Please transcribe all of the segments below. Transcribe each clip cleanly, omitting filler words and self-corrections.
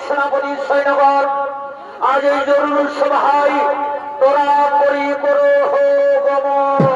সেনাপতি সৈন্যগণ আজ এই জরুরি সভায় তোরা করি করো হো গমন।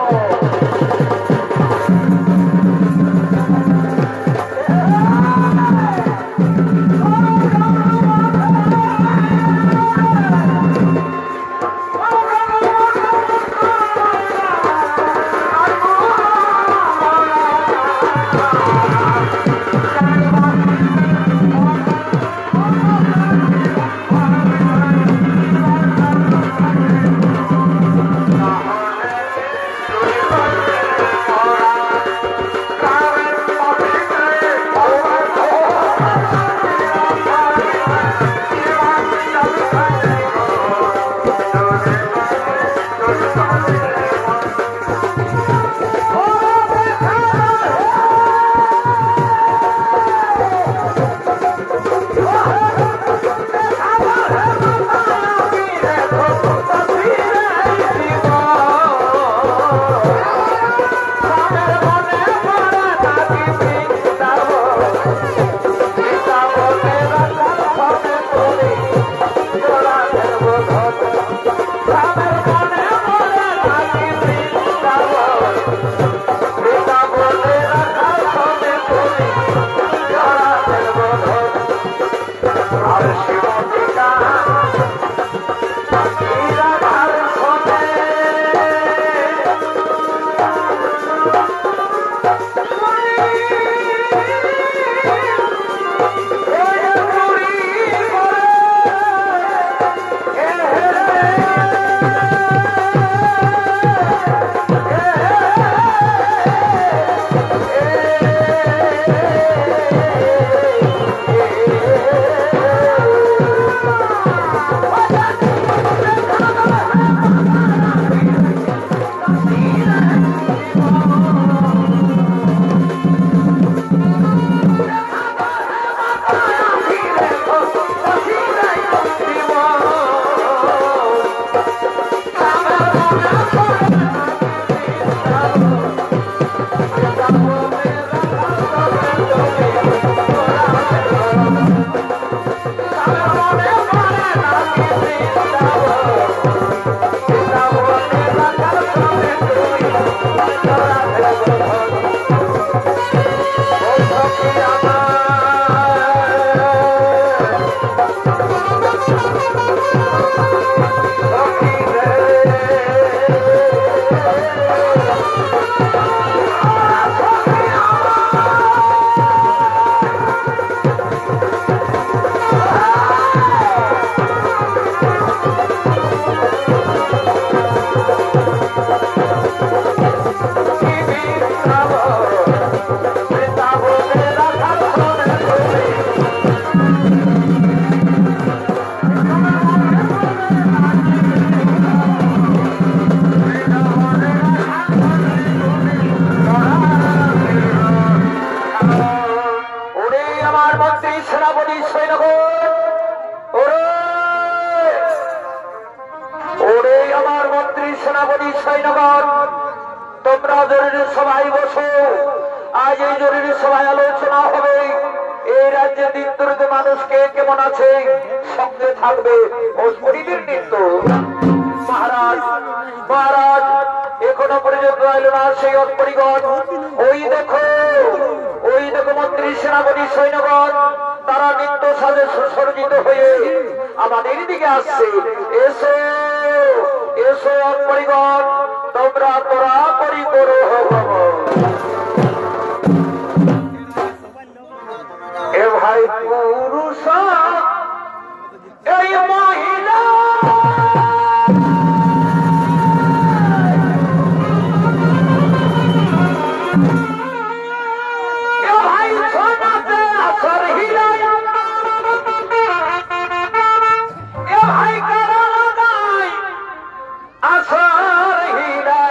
Asar hira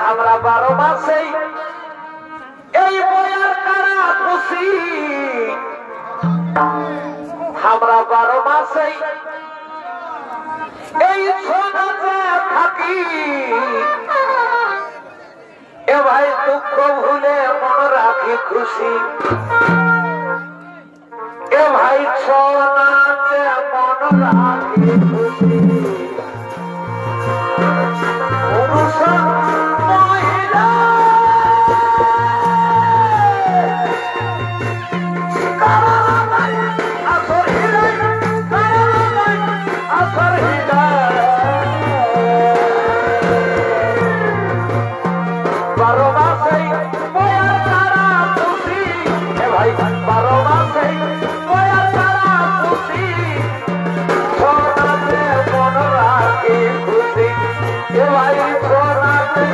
আমরা 12 মাসেই এই বয়ার কারা খুশি আমরা 12 মাসেই এই সোনাতে থাকি এ ভাই দুঃখ ভুলে মন রাখি খুশি এ ভাই সোনাতে মন রাখি খুশি পুরুষ মহিলা আসর হৃদয় আসর হৃদয় 12 মাসেই বয়ার কারা খুশি এ ভাই 12 মাসেই বয়ার কারা খুশি সোনাতে মন রাখি খুশি এ ভাই সোনাতে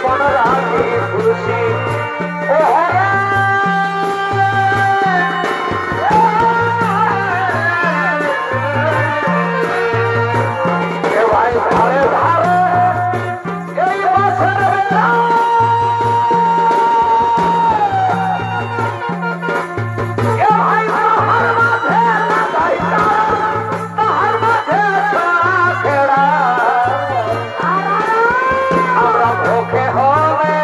মন রাখি খুশি ও এ ভাই ধারে ধারে এই বছর বেলা এ ভাই তাহার মাঝে লাগাই তাহার মাঝে খেড়া আমরা ভোগে হলে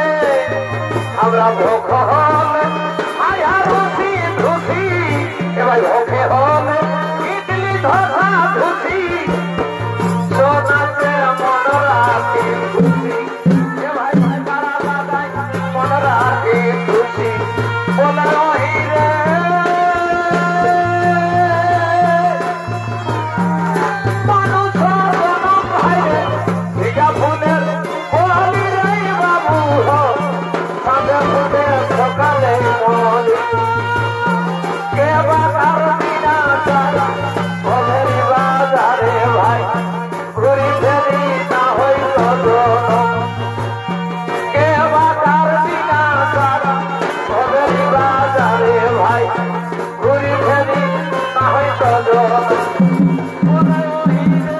আয়া রুচি ধুসি এ ভাই ভোগে হলে ইডলি ধোসা ধুসি সোনাতে মন রাখি খুশি এ ভাই কারা লাগাই মন রাখি খুশি বলে রহি রে মানুষ জনম ভাই রে ভিজা ফুলের গোয়ালি রে বাবু হো সাঁঝে ফুটে সকালে মলি কে বাজার বিনা যারা ঘরের বাজারে ভাই ঘুরি ফেরি না হইল জনম কে বাজার বিনা যারা ঘরের বাজারে ভাই ঘুরি ফেরি না হইল জনম বলে ওই রে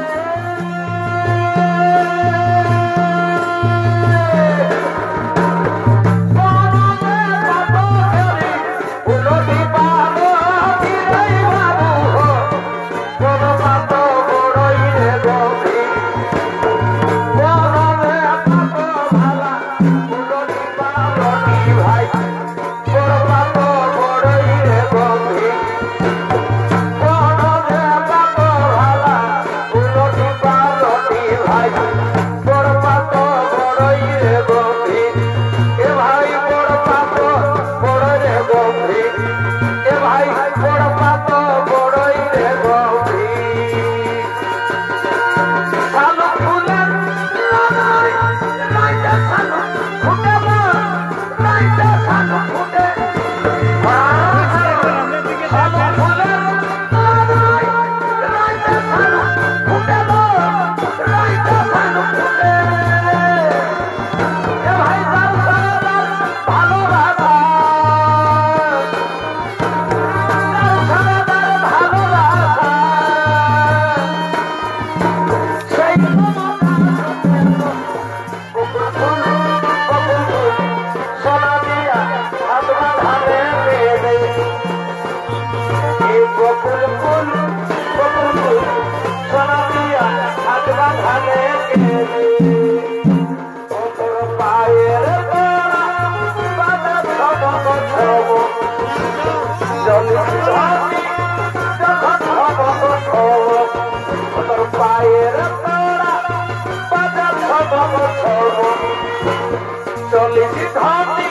চলিছি ধনী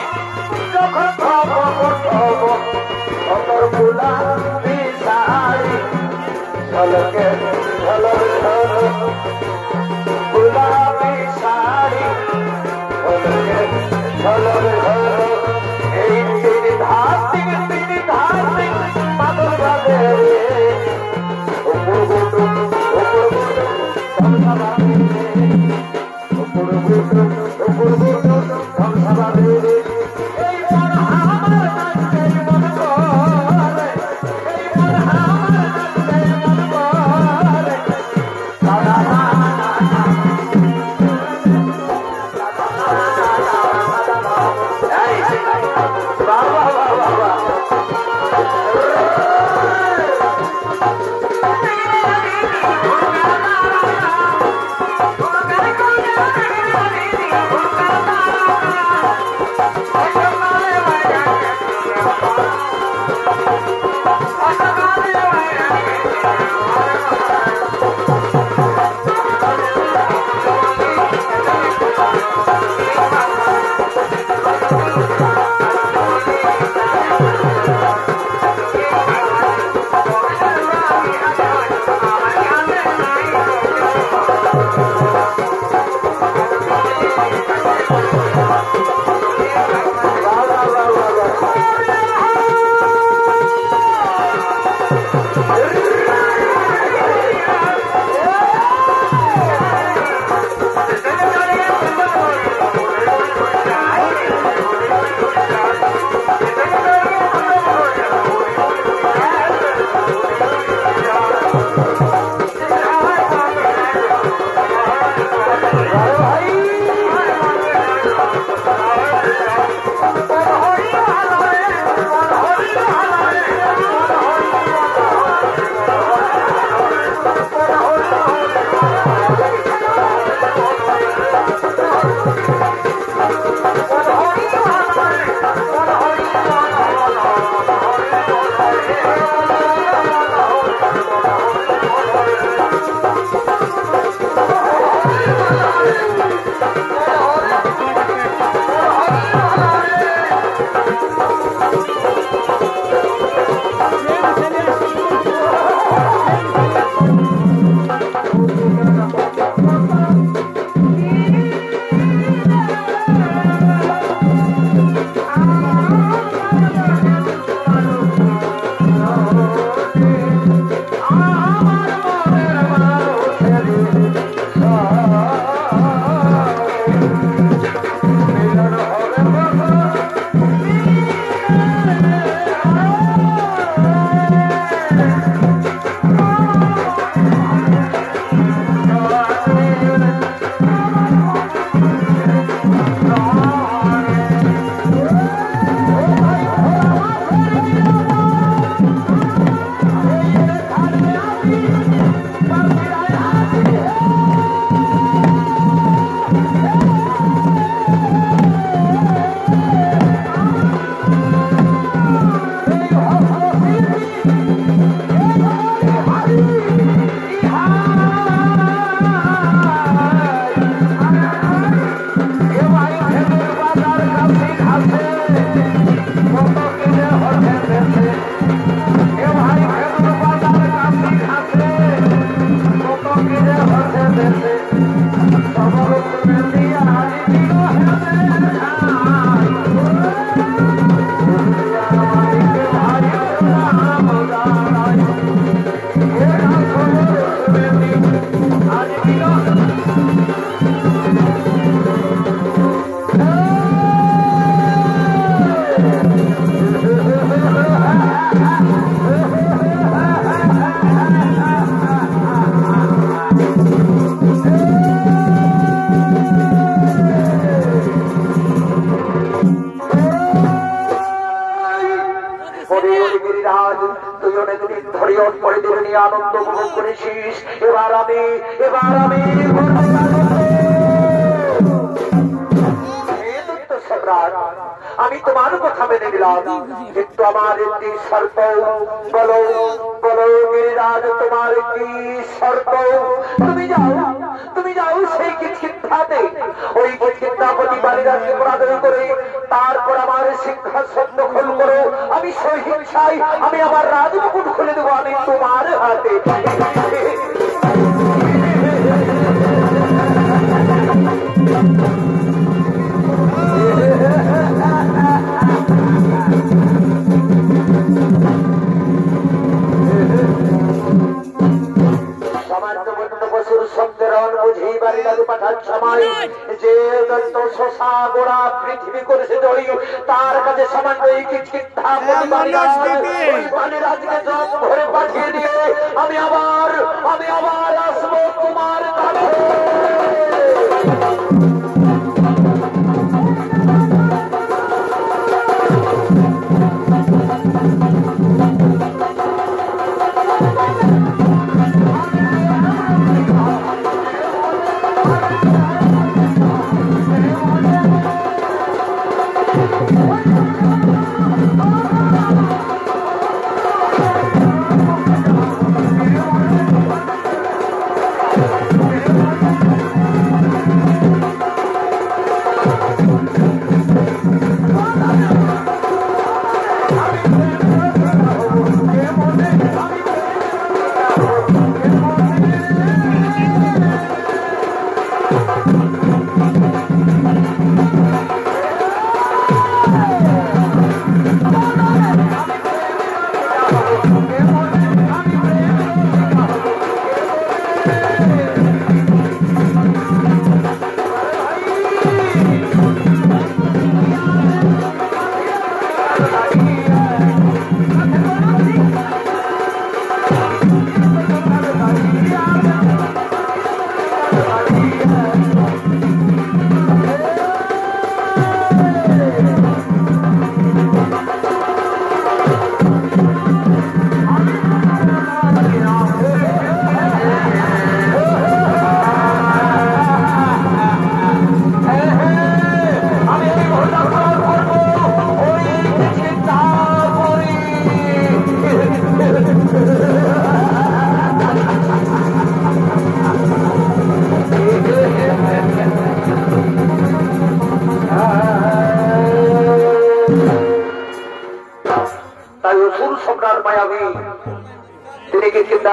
যখন খবর গুলাবি শাড়ি ঝলকে ঝলক ঝলক গুলাবি শাড়ি ঝলকে ঝলক ঝলক এই তিনি ধাসি বাদল বাজে উপর গুটু আনন্দ উপভোগ করেছিস। এবার আমি আমি তোমার কথা মেনে নিলাম, কিন্তু আমার একটি শর্ত। বলো বলো গিরিরাজ, তোমার একটি শর্ত। তুমি যাও সেই কিৎকিৎসাতে, ওই কিৎকিৎসাপতি বালিরাজকে পরাজয় করে তারপর আমার সিংহাসন দখল করো। আমি সহিংসায় আমি আমার রাজমুকুট খুলে দেবো আমি তোমার হাতে। পৃথিবী করেছে তার কাছে সামান্য বালিরাজকে জব ভরে পাঠিয়ে দিয়ে আমি আবার আসবো তোমার কাছে।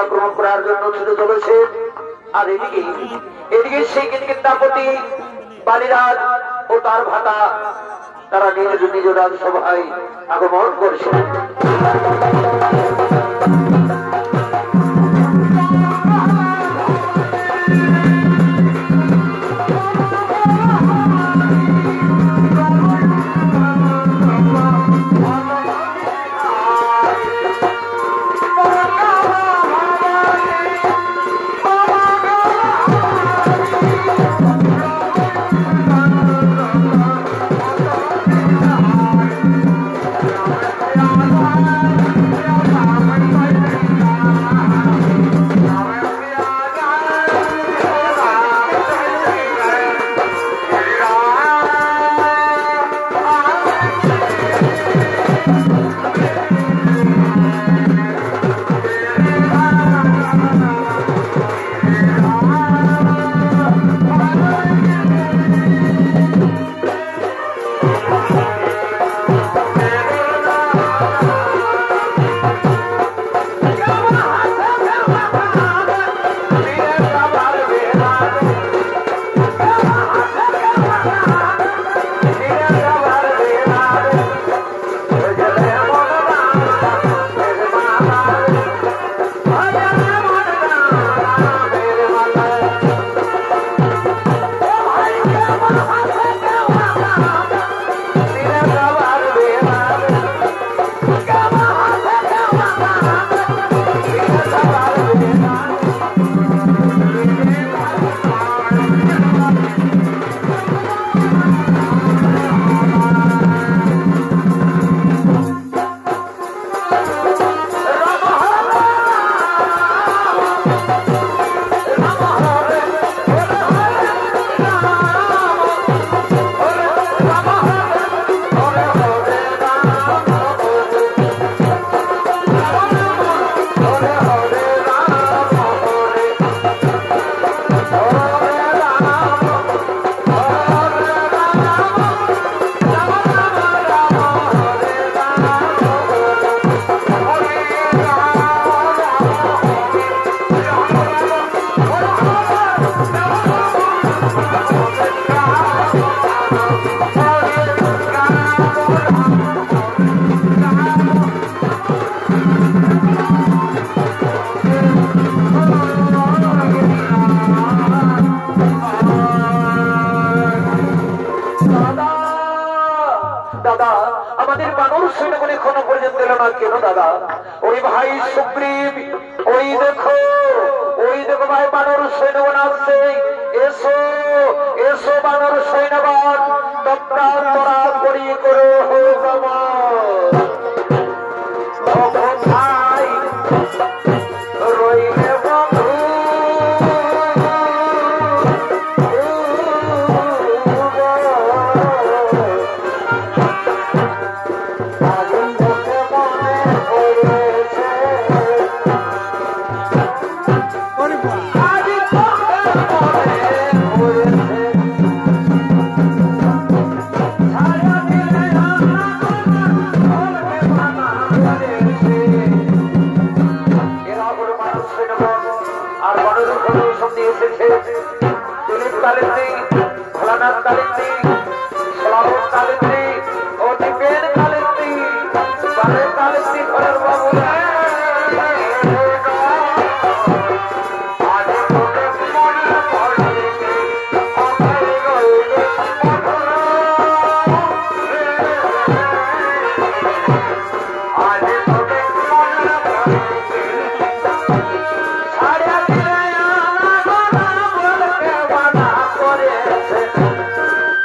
আক্রমণ করার জন্য ছুটে চলেছে। আর এদিকে এদিকে সেই কিংকিন্তাপতি বালিরাজ ও তার ভাতা তারা নিজ নিজ রাজসভায় আগমন করছে।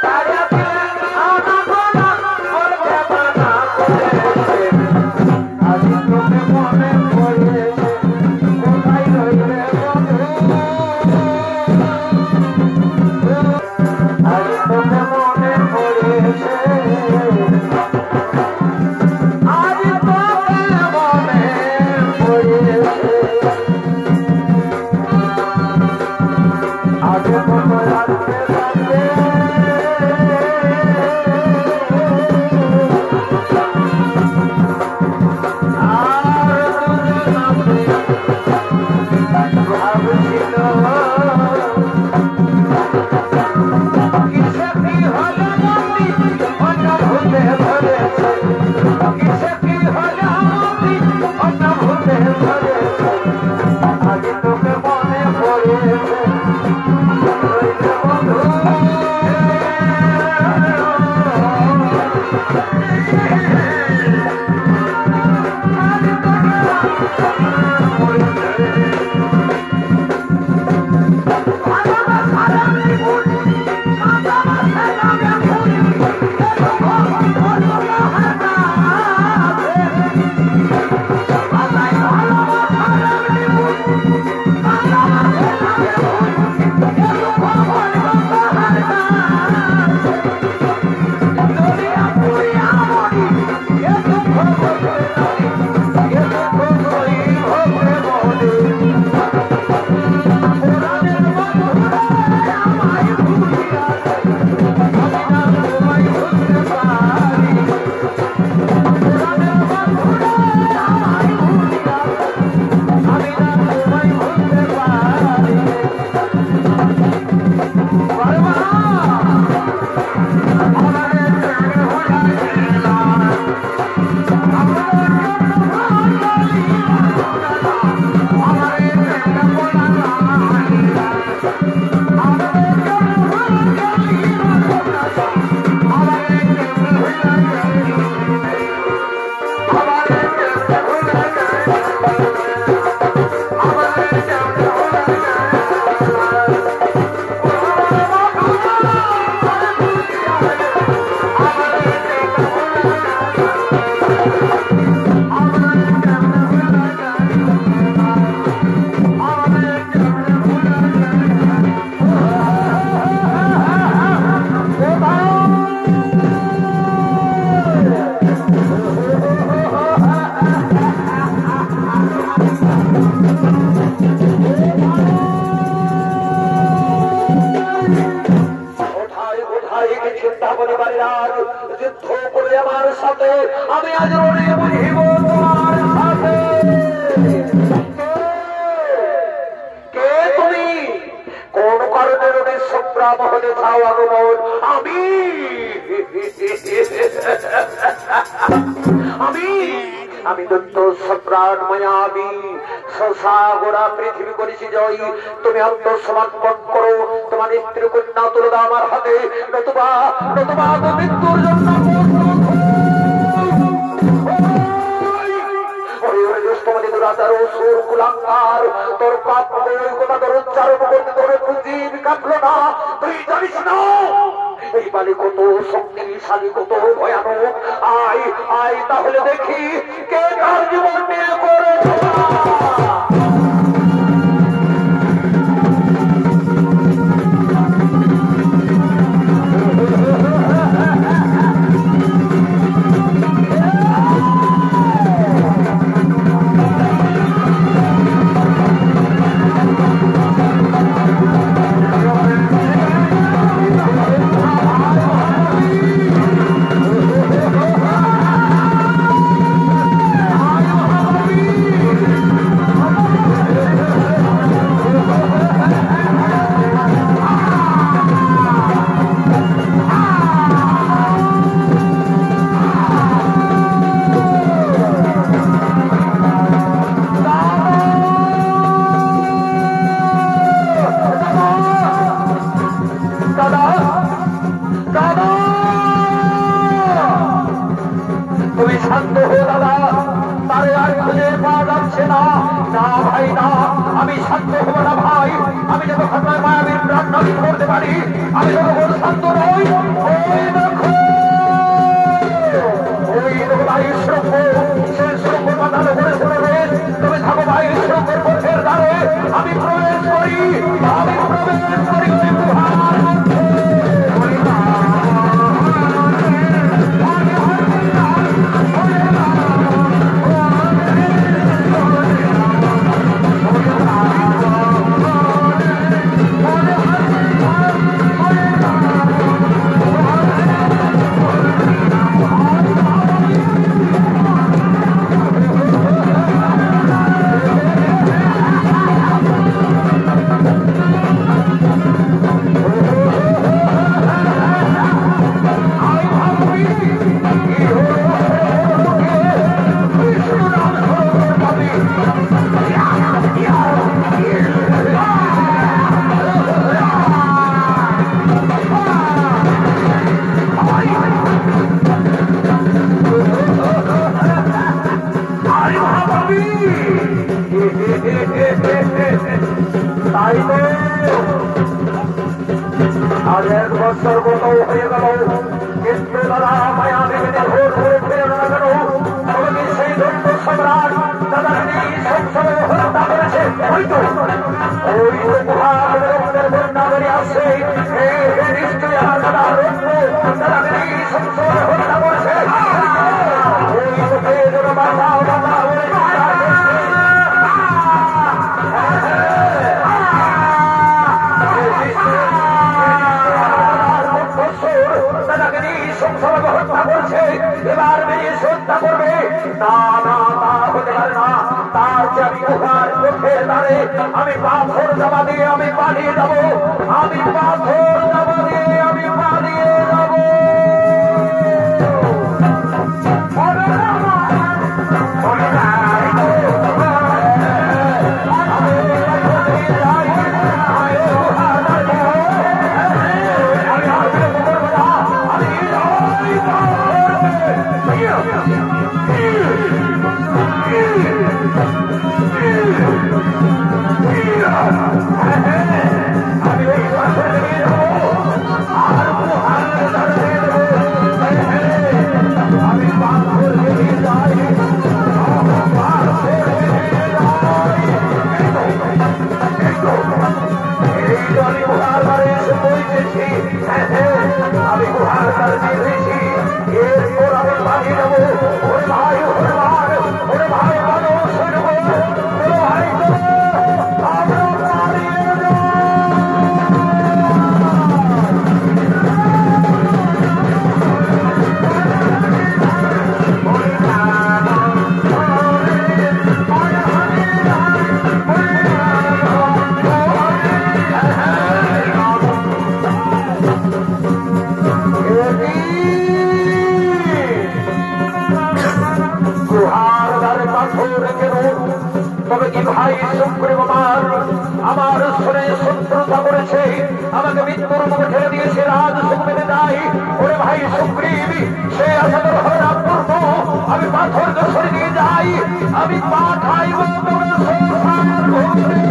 Thank you. চারিদিকে চিন্তা পরিবারের আজ যুদ্ধ করে আমার সাথে আমি আজ রণে বুঝিব তোমার সাথে। কে তুমি? কোন কারণে রণের সংগ্রাম হলে চাও আগমন? আমি আমি আমি দত্ত সম্রাট মায়াবী শশা গোড়া পৃথিবী করেছি জয়। তুমি আত্মসমর্পণ করো, তোমার স্ত্রী কন্যা তুলে দাও আমার হাতে, নতুবা নতুবা মৃত্যুর জন্য তোর পাপ উচ্চারণ করতে তোর পুঁজির কাটলো না। তুই জানিস না এই বালি কত শক্তিশালী, কত ভয়ানক। আয় আয় তাহলে দেখি কে কার জীবন নিয়ে করে। আমি পাথর জমা দিয়ে আমি পালিয়ে যাবো, আমি পাথর জমা দিয়ে আমি পালিয়ে যাবো। ভাই সুগ্রীব সে আসাদের হবে না করবো আমি পাথর দোষরে নিয়ে যাই আমি পাঠাইব তোর সংসার ঘুরে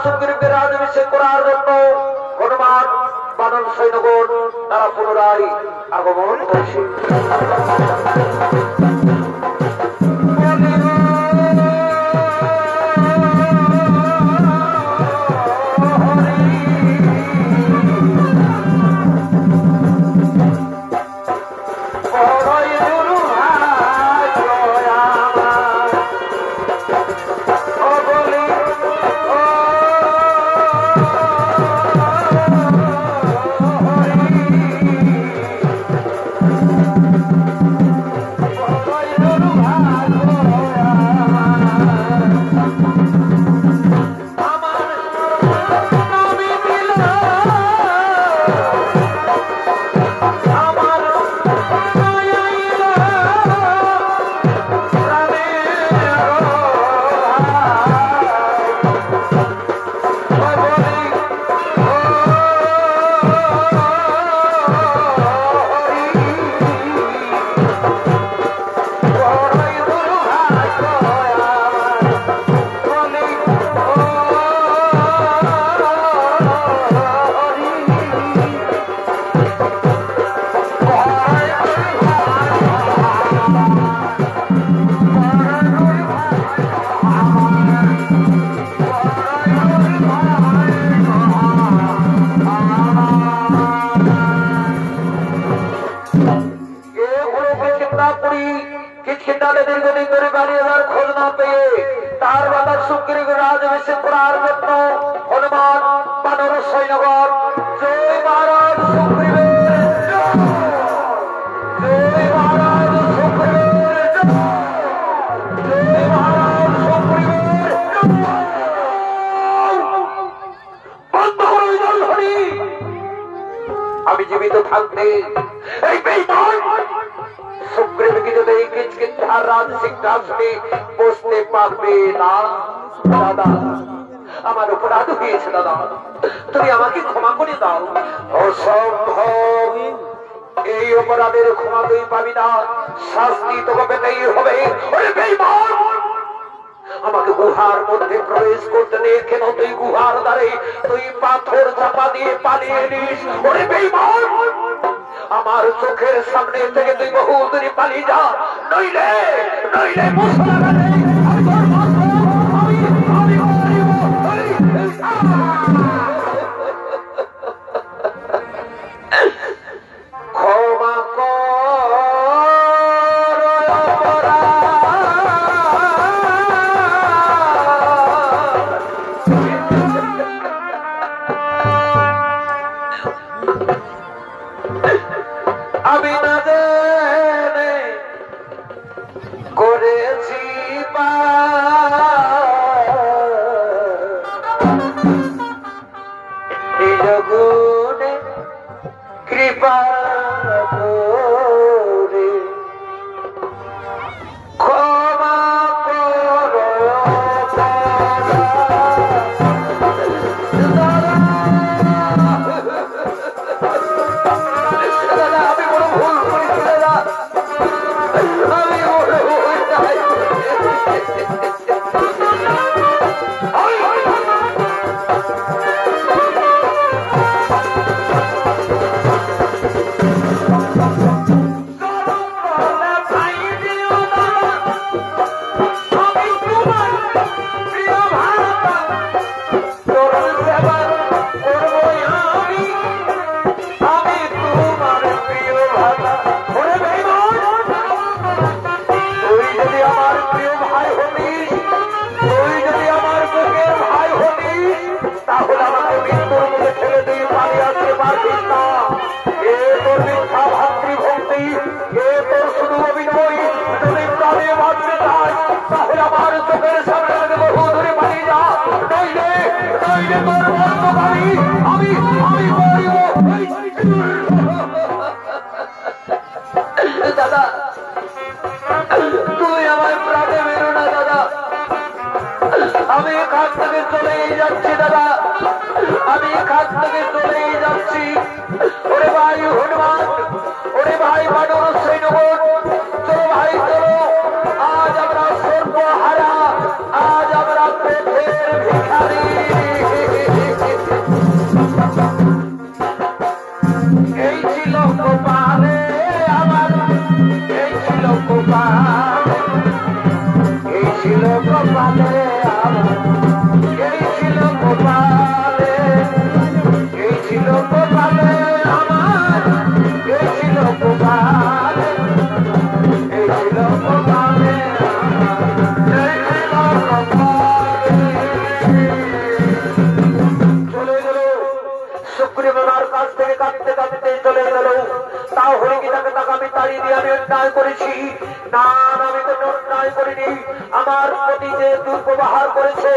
সুগ্রীবকে রাজাভিষেক করার জন্য হনুমান বানর সৈন্যগণ তারা পুনরায় আগমন করছে। আমি জীবিত থাকতে এই বেঈমান সুগ্রীবকে যদি কিষ্কিন্ধার রাজ সিংহাসনে বসতে পারবে না। দাদা আমার অপরাধ হয়েছে দাদা, তুমি আমাকে ক্ষমা করে দাও। অসম্ভব, এই অপরাধের ক্ষমা তুই পাবি না, শাস্তি তোকে পেতেই হবে। ওরে বেঈমান, আমাকে গুহার মধ্যে প্রবেশ করতে দে, কেন তুই গুহার দ্বারে তুই পাথর চাপা দিয়ে পালিয়ে নিস? ওরে বেঈমান, আমার চোখের সামনে থেকে তুই বহু দূরে পালিয়ে যা, নইলে নইলে মুসলমানে ক্ষমা আমি না জেনে করেছি নিজ গুণে কৃপা করে ক্ষমা করো দাদা, আমি বড় ভুল করেছি দাদা, আমি বড় ভুল চাই। আমি তোমার প্রিয় ভাতা। ওরে বেঈমান, দাদা তুই আমার প্রাণে বেরো না দাদা, আমি এখান থেকে চলেই যাচ্ছি দাদা, আমি এখান থেকে চলেই যাচ্ছি। ওরে ভাই হনুমান, ওরে ভাই বানর সৈন্যগণ, চলো ভাই চলো, আজ আমরা সর্বহারা, আজ আমরা পেটের ভিখারি। এই ছিল গোপালে আমার, এই ছিল গোপাল, এই ছিল গোপালে আমার, এই ছিল গোপালে, এই ছিল গোপালে আমার, এই ছিল গোপালে, এই ছিল গোপালে আমার, এই ছিল গোপালে। চলে গেল সুগ্রীব আমার কাছ থেকে কাঁদতে কাঁদতে চলে গেল। তাও হলে কি তাকে তাকে আমি তাড়িয়ে দিয়ে আমি অন্যায় করেছি? না, আমি কোনো অন্যায় করিনি। আমার প্রতি যে দুর্ব্যবহার করেছে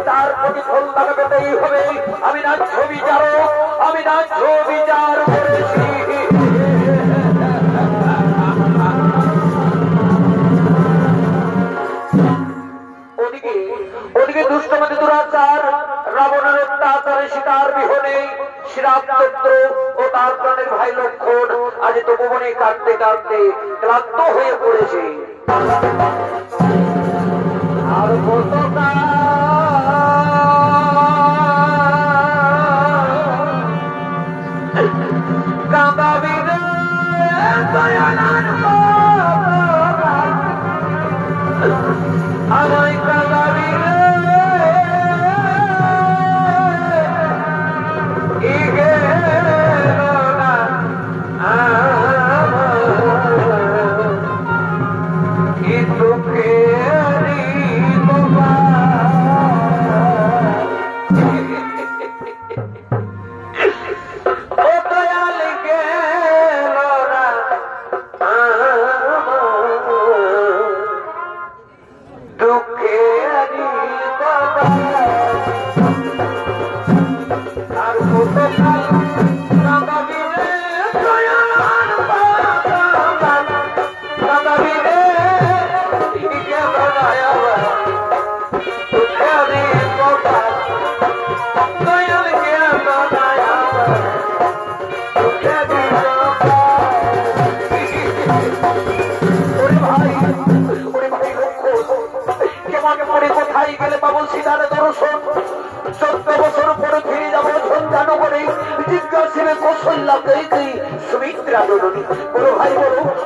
তার প্রতিফল তাকে পেতেই হবে। আমি ন্যায্য বিচারক, আমি ন্যায্য বিচার করেছি। ওদিকে দুষ্টমতি দুরাচার রাবণের অত্যাচারে শিকার বিহনে শ্রীরামচন্দ্র ও তার প্রাণের ভাই লক্ষ্মণ আজ তপবনে কাটতে কাটতে ক্লান্ত হয়ে পড়েছে। আর কাঁদাবি রে আমায় কাঁদাবি রে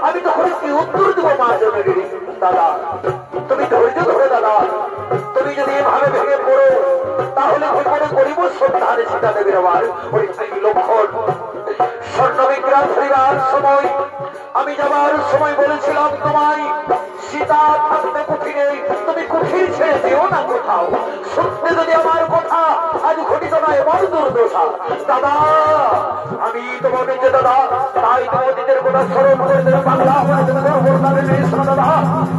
আমি তখন কি উত্তর দেবো মা জননী? দাদা তুমি ধৈর্য ধরো দাদা, তুমি যদি এভাবে ভেঙে পড়ো তাহলে বিপদে করিব সন্ধানে সীতা দেবীর আমার ওই লক্ষণ। স্বর্ণ বিগ্রাম ফেরিবার সময় আমি যাবার সময় বলেছিলাম তোমায় সীতা থাকতে কুঠিরে তুমি কুঠির ছেড়ে দিও না কোথাও। সত্যি যদি আমার কথা আজ ঘটিত না এমন দুর্দশা দাদা, আমি তোমাকে যে দাদা তাই তোমাদের কথা স্মরণ করে দেবে বাংলা দাদা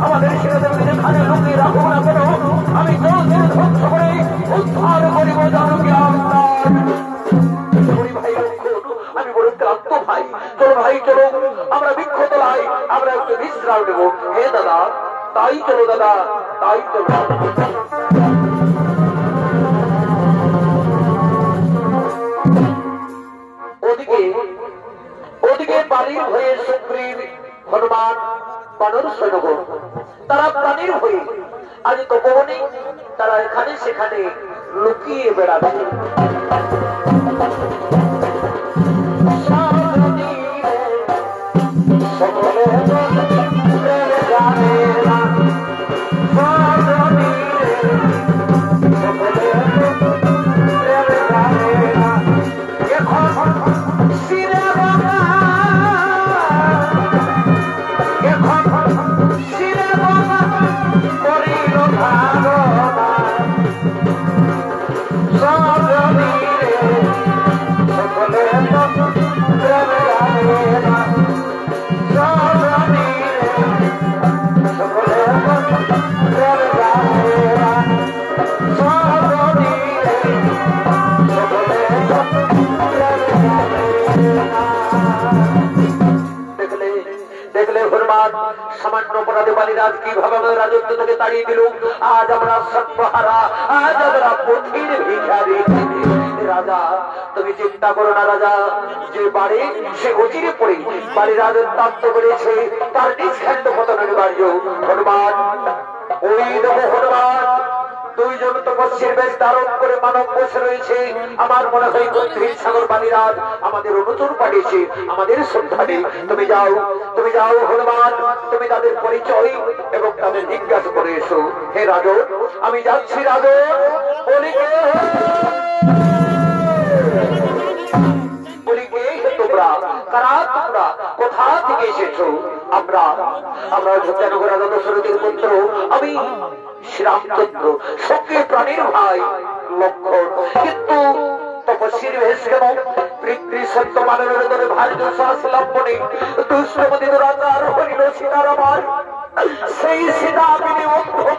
আমাদের ছেড়ে দেবে যেখানে লুকিয়ে রাখবো না কেন আমি ধ্বংস করে উদ্ধার করিব জানকী আত্মার। ভাই লক্ষণ আমি বড় ক্লান্ত ভাই, চলো ভাই চলো আমরা বৃক্ষতলায় আমরা একটু বিশ্রাম নেব। হে দাদা তাই চলো দাদা তাই চলো। ওদিকে বাড়ির হয়ে সুগ্রীব হনুমান বানর সৈন্যগণ তারা প্রাণীর হয়ে আজ তপবনে তারা এখানে সেখানে লুকিয়ে বেড়াচ্ছে। হনুমান সামান্য অপরাধে বালিরাজ কিভাবে আমাদের রাজত্ব থেকে তাড়িয়ে দিল। আজ আমরা সর্বহারা, আজ আমরা পথির ভিখারি। রাজা তুমি চিন্তা করো না রাজা, যে বাড়ি সে অচিরে পড়ে বালিরাজের তাত্ত্ব করেছে তার নিষ্খান্ত পতন অনিবার্য। হনুমান ওই দেখো হনুমান দুইজন তপস্বীর বেশ ধারণ করে মানব বসে রয়েছে। আমার মনে হয় গম্ভীর সাগর বালিরাজ আমাদের অনুচর পাঠিয়েছে, আমাদের শ্রদ্ধা নেই। তুমি যাও হনুমান, তুমি তাদের পরিচয় এবং তাদের জিজ্ঞাসা করে এসো। হে রাজন, আমি যাচ্ছি রাজন। বলি কে তোমরা, কারা তোমরা, কোথা থেকে এসেছো? আমরা সত্যানগর রাজা দশরথের পুত্র, আমি শ্রীরামচন্দ্র, সঙ্গে প্রাণীর ভাই লক্ষণ। কিন্তু তপস্বীর বেশ কেন? পিতৃ সত্য পালনের ধরে ভারী দুঃসাহসিলাম্বনে দুষ্টমতি দুরাচার হইল সীতার আমার। সেই সীতা আমি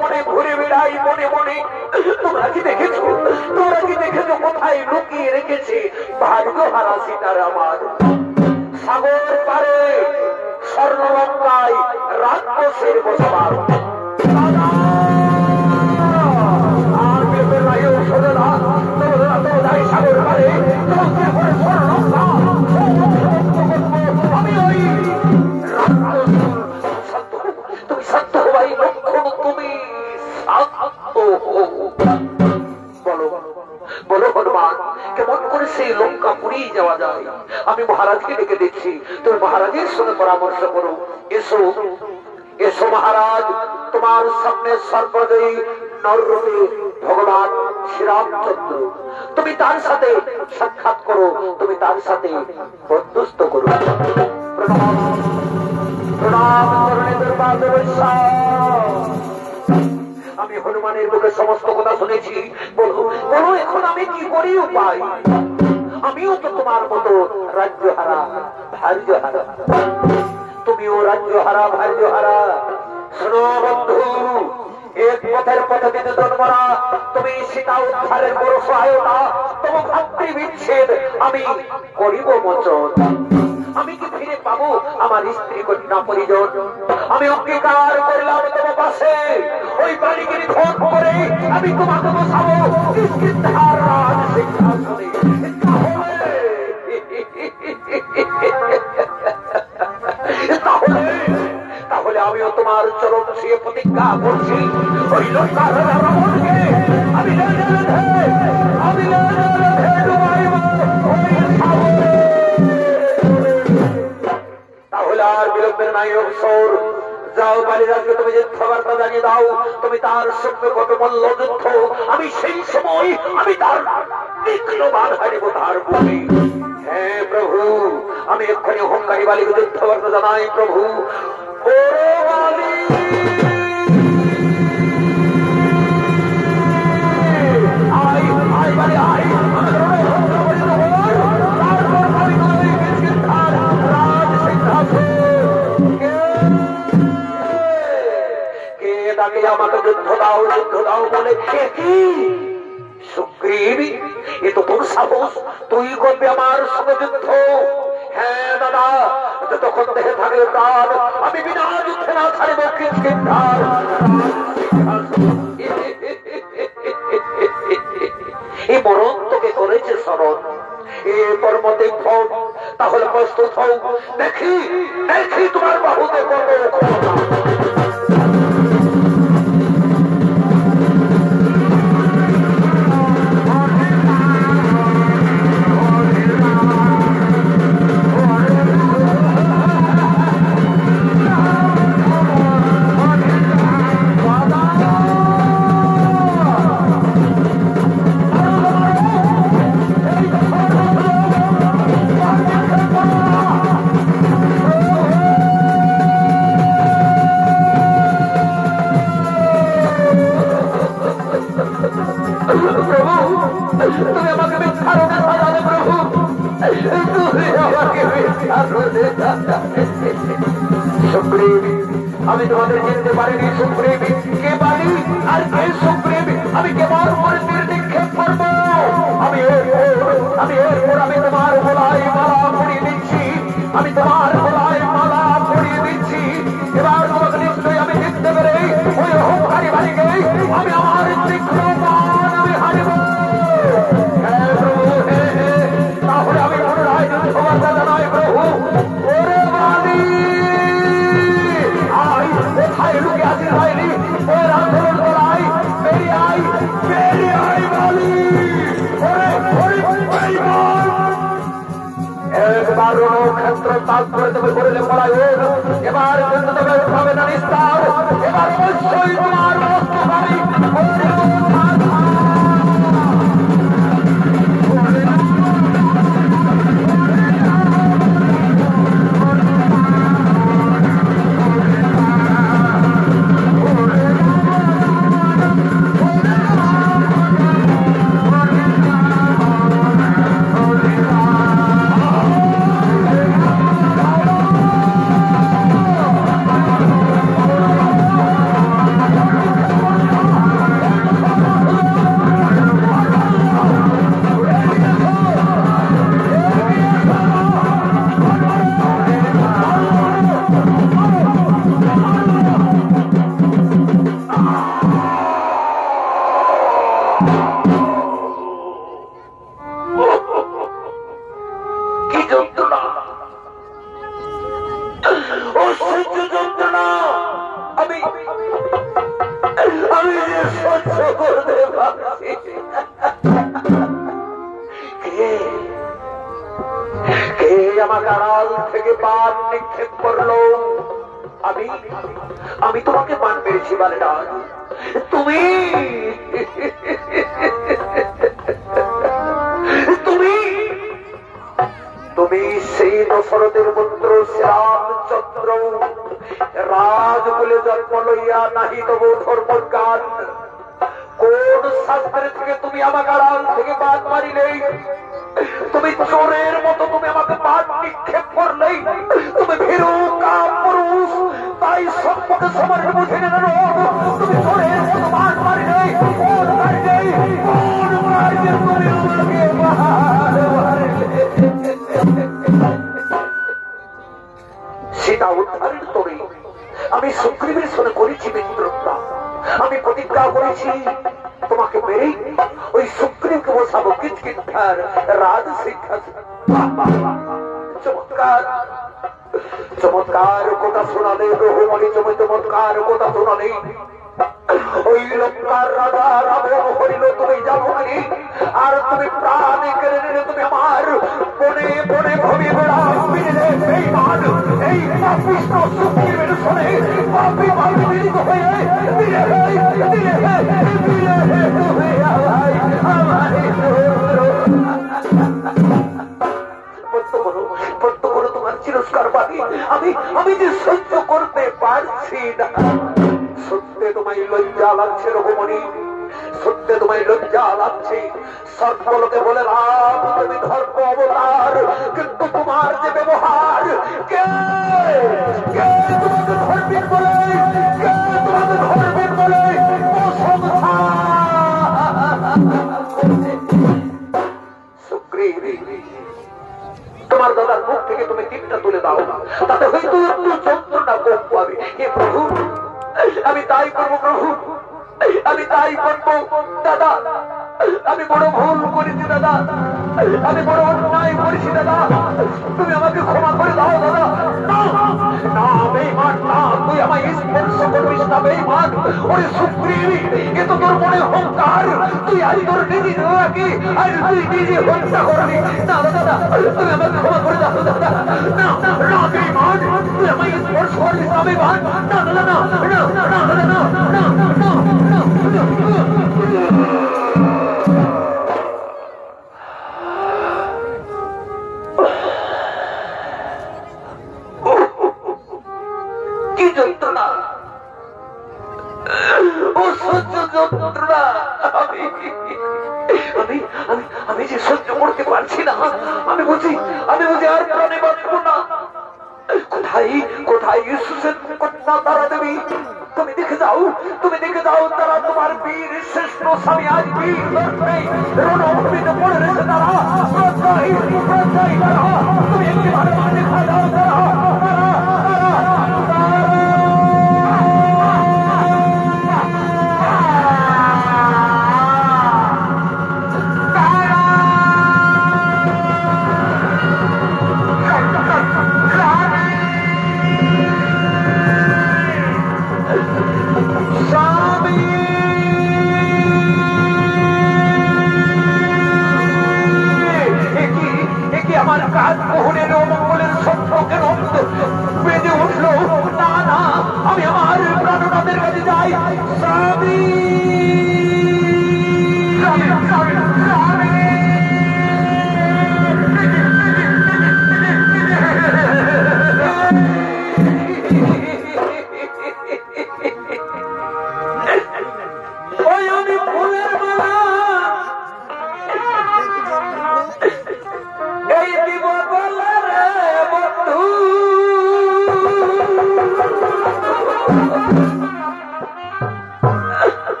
মনে ঘুরে বেড়াই মনে মনে। তোমরা কি দেখেছো কোথায় লুকিয়ে রেখেছে ভাগ্যহারা সীতার আমার? সাগর পারে স্বর্ণলঙ্কায় রাক্ষসের বসবাস। সাগর পারে আমি ওই তুমি সত্য ভাই লক্ষণ, তুমি বলো হনুমান, কেমন করে সেই লঙ্কা পুড়িয়ে যাওয়া যায়? আমি মহারাজকে ডেকে দেখছি, তুমি মহারাজের সঙ্গে পরামর্শ করো। এসো এসো মহারাজ, তোমার সামনে সর্বজয়ী নররূপে ভগবান শ্রীরামচন্দ্র। তুমি তার সাথে সাক্ষাৎ করো, তুমি তার সাথে বন্ধুস্থ করো। প্রণাম প্রণাম করণে দরবার দেবস্যা। আমি হনুমানের মুখে সমস্ত কথা শুনেছি। বলো এখন আমি কি করি উপায়? আমিও তো তোমার মতো রাজ্যহারা ভার্যহারা, তুমিও রাজ্যহারা ভার্যহারা। শোনো বন্ধু, এক পথের পথে জন্মরা, তুমি সীতা উদ্ধারের বড় সহায়তা, তবু ভাতৃ বিচ্ছেদ আমি করিব মোচন। আমি কি ফিরে পাবো আমার স্ত্রী কন্যা পরিজন? আমি অঙ্গীকার করলাম তোমার পাশে ওই বালিগিরি খোঁজ করে আমি তোমাকে বসাবো কিষ্কিন্ধার রাজ সিংহাসনে। তাহলে আমিও তোমার চরণ ছুঁয়ে প্রতিজ্ঞা করছি, ওই লঙ্কা রাবণকে আমি তাহলে আর বিলম্বের নাই অবসর। যাও বালিরাজকে তুমি যুদ্ধবার্তা জানিয়ে দাও, তুমি তার সঙ্গে কত মল্ল যুদ্ধ, আমি সেই সময় আমি তার বিঘ্নবান হারিব তার ভূমি। হ্যাঁ প্রভু, আমি এক্ষুনি অহংকারী বালিকে যুদ্ধবার্তা জানাই। প্রভু আমাকে যুদ্ধ দাও বলে কি সুগ্রীব? এ তো তোর সাহস, তুই করবি আমার সঙ্গে যুদ্ধ? হ্যাঁ দাদা, যতক্ষণ দেহে থাকলে প্রাণ আমি বিনা যুদ্ধে না ছাড়িব কিষ্কিন্ধার। এই মরণ তোকে করেছে স্মরণ, এরপর মতে ফোন। তাহলে প্রস্তুত হও, দেখি তোমার বাহুতে করবো ক্ষমতা। আমি তোমাদের চিনতে পারিনি সুগ্রীব কে বালি আর কে সুগ্রীব। আমি কেমন করে নিক্ষেপ করবো? আমি এরপর আমি তোমার গলায় মালা পরিয়ে দিচ্ছি, আমি তোমার গলায় মালা পরিয়ে দিচ্ছি। কোথায় লুকে আছিস বাইরে ওই রামধনুর তলায় বেরিয়ে আয় বলি একবার ক্ষেত্র তাল করে দেবে করলে পলায়ন এবার কিন্তু তবে উঠাবে না নিস্তার এবার অবশ্যই তোমার বস্তু পাবি আমি তোমাকে মান পেরেছি বালেটা তুমি তুমি সেই দশরথের পুত্র শ্রীরামচন্দ্র রাজকুলে জন্ম লইয়া নাহি তবু ধর্মজ্ঞান কোন শাস্ত্রের থেকে তুমি আমাকে আড়াল থেকে বাদ মারিলেই তুমি চোরের মতো তুমি আমাকে বাদ নিক্ষেপ করলেই তুমি ভীরু কাম পুরুষ তাই সম্পর্কে সবার বুঝে নেন তুমি চোরের মতো বাদ মারিলেই তুমি সীতা উদ্ধারের তোরে আমি সুগ্রীবের সঙ্গে করেছি মিত্রতা আমি প্রতিজ্ঞা করেছি তোমাকে মেরে ওই সুগ্রীবকে বসাবো কিচকিটার রাজ শিক্ষা চমৎকার চমৎকার কথা শোনালে রঘুমণি চমৎকার কথা শোনালে ওই লঙ্কার রাজা রাবণ হরিল তুমি যাবো কি আর তুমি প্রাণে কেড়ে নিলে তুমি আমার বনে বনে ভবি বেড়াও ফিরে বেঈমান এই পাপিষ্ঠ সুগ্রীবের শোনে পাপি পাপি মিলিত হয়ে তোমার চিরস্কার পাবি আমি যে সহ্য করতে পারছি না সত্যি তোমায় লজ্জা লাগছে রঘুমণি সত্যি তোমায় লজ্জা লাগছে সর্বলোকে বলে রাম তুমি ধর্ম অবতার কিন্তু তোমার যে ব্যবহার কে তোমাকে ধর্মের বলে কে তোমাকে ধর্মের বলে সুগ্রীব তোমার দাদার মুখ থেকে তুমি তীরটা তুলে দাও তাতে হয়তো একটু যন্ত্রণা কম পাবে হে প্রভু আমি তাই করবো প্রভু আমি তাই করবো দাদা আমি বড় ভুল করেছি দাদা আমি বড় অন্যায় করেছি দাদা তুমি আমাকে ক্ষমা করে দাও দাদা না বেঈমান না তুই আমায় স্পর্শ করবিস না বেঈমান ওরে সুগ্রীব এ তো তোর মনে অহংকার তুই আজ তোর নিজে নাকি আজ তুই নিজে হত্যা করবি না দাদা তুমি আমাকে ক্ষমা করে দাও দাদা না না বেঈমান তুই আমায় স্পর্শ করবিস না বেঈমান না দাদা না না না দাদা না না না কি যন্ত্রণা অসহ্য যন্ত্রণা আমি যে সহ্য করতে পারছি না আমি বুঝি আর প্রাণে বাঁচব না কোথায় কোথায় ইসুসের কন্যা তারা দেবী তুমি দেখে যাও তারা তোমার বীর শ্রেষ্ঠ স্বামী আজ বীর রণভূমিতে পড়ে রয়েছে তারা তুমি একেবারে দেখা যাও তারা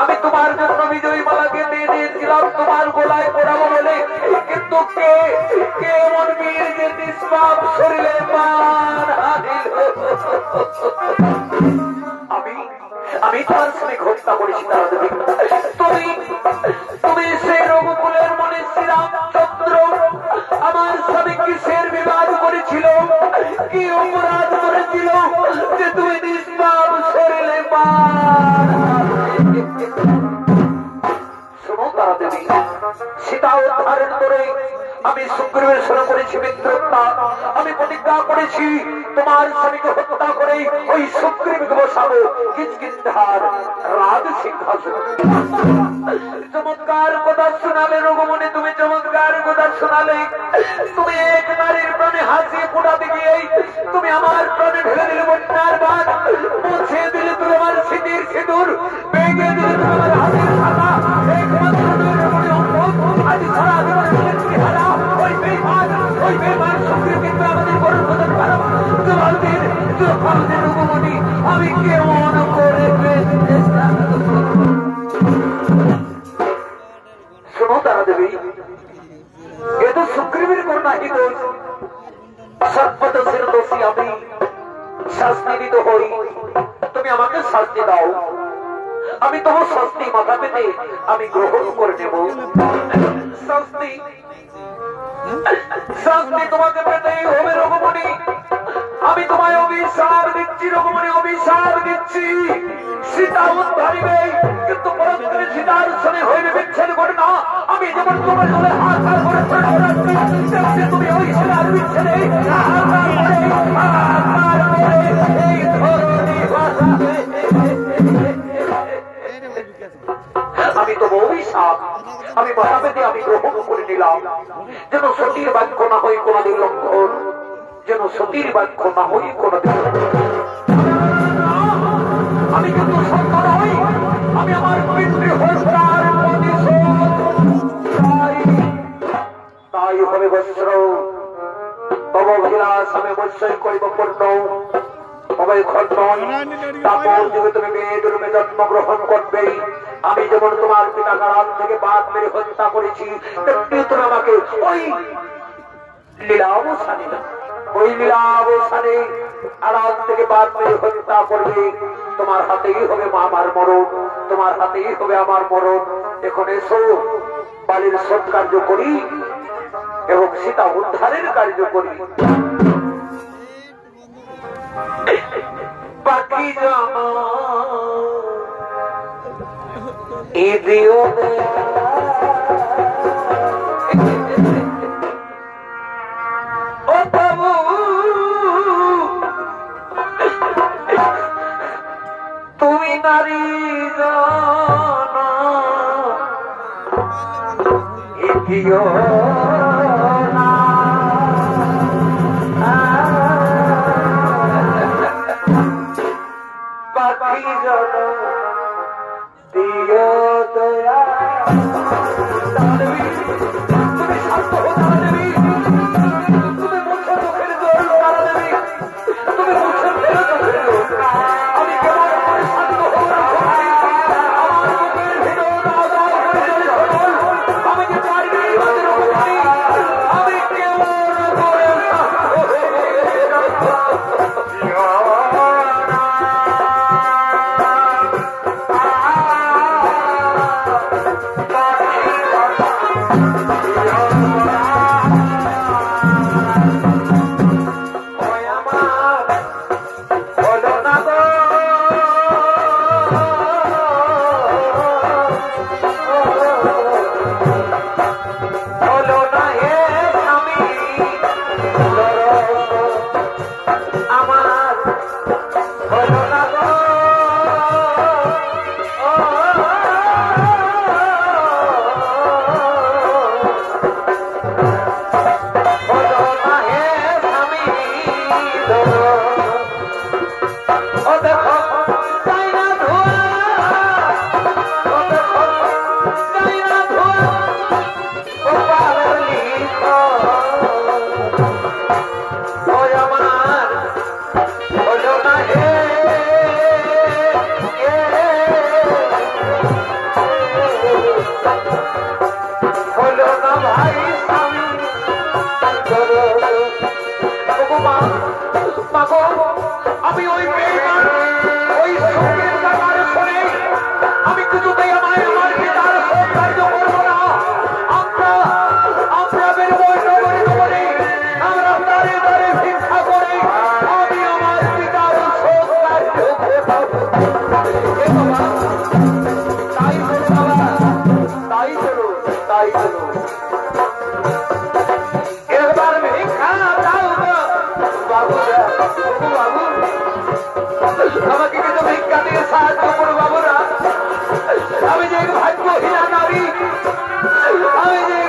আমি তোমার জন্য বিজয়ী মালাকে দিয়ে দিয়েছিলাম তোমার গোলায় পড়াবো বলে, কিন্তু কে কে এমন বীর যে নিষ্পাপ শরীরে প্রাণ হারিল? আমি তোমার শ্রমিক হত্যা করেছি তারা দেবী। তুমি তুমি সেই রঘুকুলের মনে শ্রীরামচন্দ্র আমার স্বামী কিসের বিবাদ করেছিল, কি অপরাধ করেছিল যে তুমি নিষ্পাপ শরীরে প্রাণ? শোনো তারা দেবী, সীতা উদ্ধারের করে আমি সুগ্রীবের শুরু করেছি মিত্রতা। আমি প্রতিজ্ঞা করেছি তোমার স্বামীকে হত্যা করে ওই সুগ্রীবকে বসাবো কিষ্কিন্ধার রাজ সিংহাসন। চমৎকার কথা শোনালে রঘুমণি, তুমি চমৎকার কথা শোনালে। তুমি এক নারীর প্রাণে হাসি ফোটাতে গিয়ে তুমি আমার প্রাণে ঢেলে দিলে বন্যার বাদ, মুছে দিলে তুমি আমার স্মৃতির সিঁদুর, ভেঙে দিলে তুমি আমার হাতের খাতা। একমাত্র আজ সারা হারা ওই বেমান সুগ্রীব কিন্তু আমাদের বড় প্রধান খারাপ। রঘুমণি আমি কেমন করে শোনো তারা দেবী, এ তো সুগ্রীবের করুণা হি দোষ, সর্বদোষের দোষী আমি, শাস্তি দিতে হই। তুমি আমাকে শাস্তি দাও, আমি তোমার শাস্তি মাথা পেতে আমি গ্রহণ করে নেব। শাস্তি শাস্তি তোমাকে পেতেই হবে রঘুমণি। আমি তোমায় অভিশাপ দিচ্ছি রঘুমণি, অভিশাপ দিচ্ছি। সীতা উদ্ধারিবে, কিন্তু পরস্পরে সীতার সঙ্গে হইবে বিচ্ছেদ করে না। আমি যেমন তোমার জলে হাত হাত করে তেমনি তুমি ওই সীতার বিচ্ছেদে আমি তো অভিশাপ আমি মাথা পেতে আমি গ্রহণ করে নিলাম। যেন সতীর বাক্য না হই কোনদিন লঙ্ঘন, যেন সতীর বাক্য না হই কোনদিন। আমি কিন্তু সত্য নই, আমি আমার পিতৃহত্যার তাই হবে বস্ত্র তব অভিলাষ আমি অবশ্যই করিব পূর্ণ। তারপর যুগে তুমি মেয়ের রূপে জন্মগ্রহণ করবে। আমি যেমন তোমার পিতা কারাল থেকে বাদ মেরে হত্যা করেছি, তেমনি তুমি আমাকে ওই লীলাবসানে আড়াল থেকে বাদ মেরে হত্যা করবে। তোমার হাতেই হবে আমার মরণ, তোমার হাতেই হবে আমার মরণ। এখন এসো বালির সৎ কার্য করি এবং সীতা উদ্ধারের কার্য করি। বাকি জানা তুমি নারী জানা ইদিও আমাকে কিন্তু ভিক্ষা দিয়ে সাহায্য করো বাবুরা। আমি যে ভাগ্যহীনা নারী, আমি যে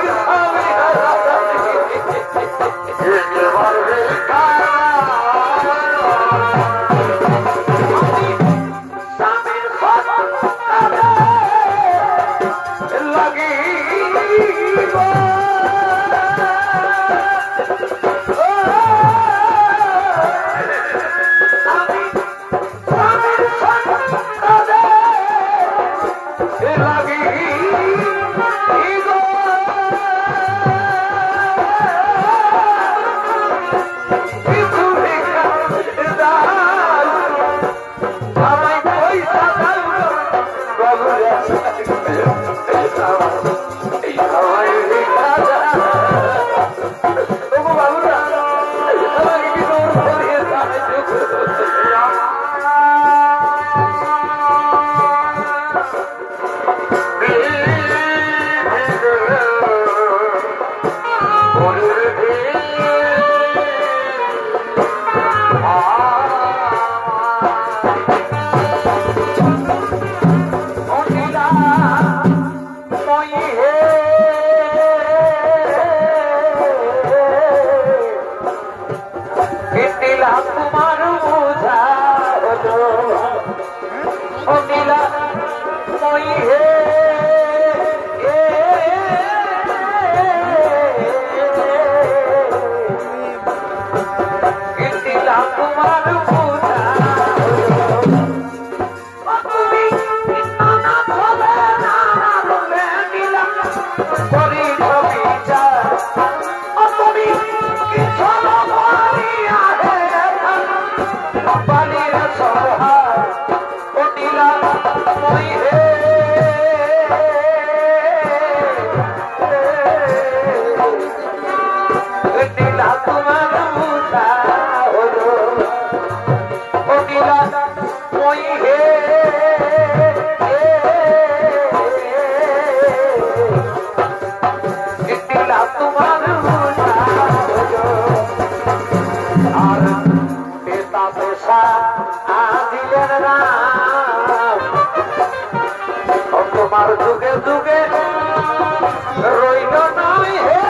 তোমার যুগে যুগে রইল নয় হে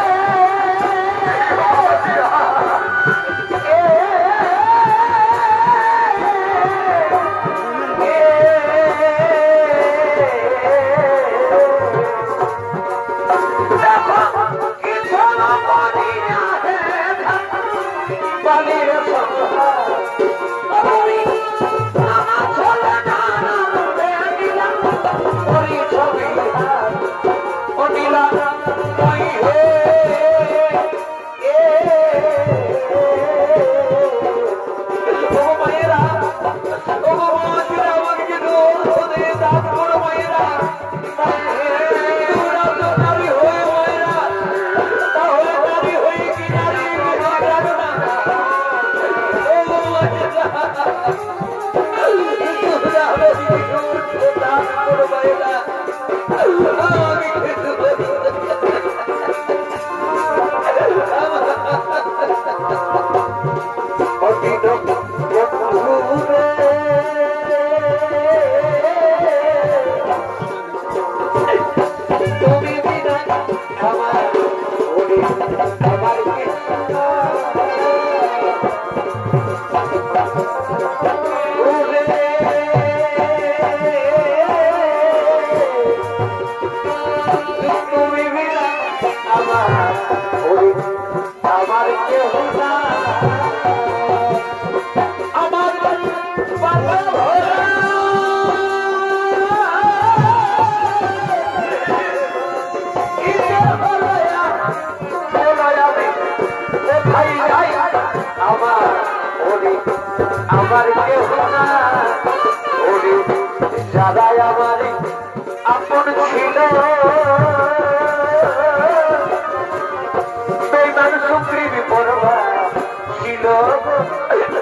আমার কেউ না ওরে যারা আমার আপন ছিল বেঈমান সুগ্রীব পরবা ছিল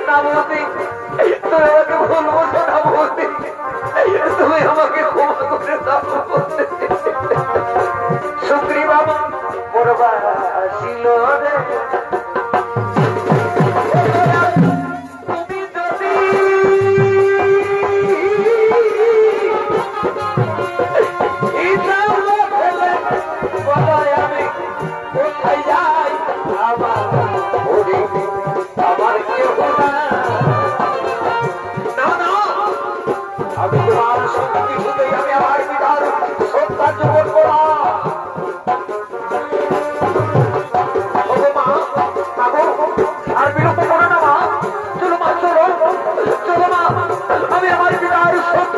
না বলতে তুমি আমাকে ভুল বলছো না বলতে তুমি আমাকে ক্ষমা করে দাও বলতে সুগ্রীব আমার পরবা ছিল রে আমি তোমার সঙ্গে কিছুতেই আমি আমার পিতার সত্যার্য করবো না। আর বিরক্ত করো না মা, চলো মা, চলো চলো মা, আমি আমার পিতার সত্য